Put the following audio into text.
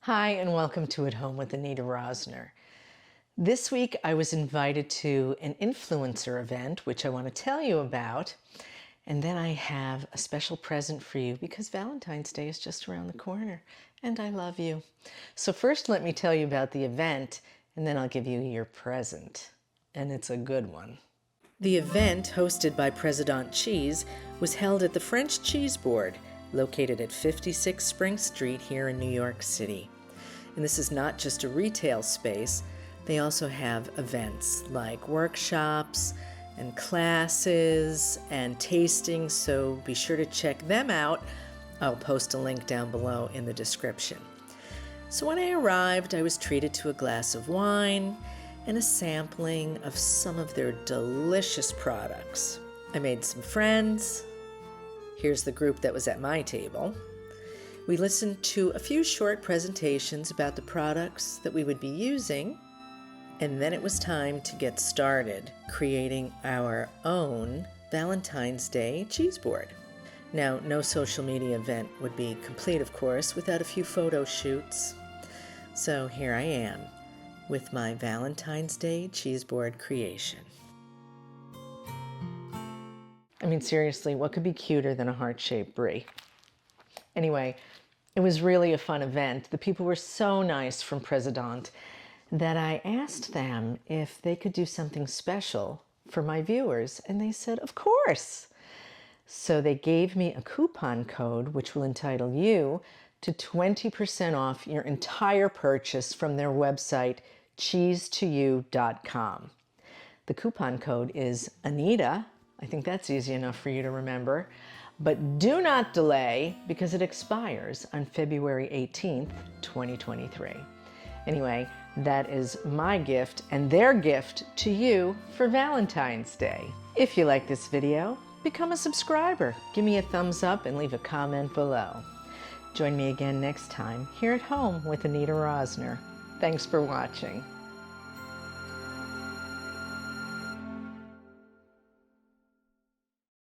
Hi, and welcome to At Home with Anita Rosner. This week I was invited to an influencer event, which I want to tell you about. And then I have a special present for you because Valentine's Day is just around the corner and I love you. So first let me tell you about the event and then I'll give you your present. And it's a good one. The event, hosted by President Cheese, was held at the French Cheese Board, located at 56 Spring Street here in New York City. And this is not just a retail space. They also have events like workshops and classes and tastings, so be sure to check them out. I'll post a link down below in the description. So when I arrived, I was treated to a glass of wine and a sampling of some of their delicious products. I made some friends. Here's the group that was at my table. We listened to a few short presentations about the products that we would be using, and then it was time to get started creating our own Valentine's Day cheese board. Now, no social media event would be complete, of course, without a few photo shoots. So here I am with my Valentine's Day cheese board creation. I mean, seriously, what could be cuter than a heart-shaped brie? Anyway, it was really a fun event. The people were so nice from President that I asked them if they could do something special for my viewers, and they said, of course. So they gave me a coupon code, which will entitle you to 20% off your entire purchase from their website, cheese2you.com. The coupon code is Anita. I think that's easy enough for you to remember. But do not delay because it expires on February 18th, 2023. Anyway, that is my gift and their gift to you for Valentine's Day. If you like this video, become a subscriber. Give me a thumbs up and leave a comment below. Join me again next time here at home with Anita Rosner. Thanks for watching.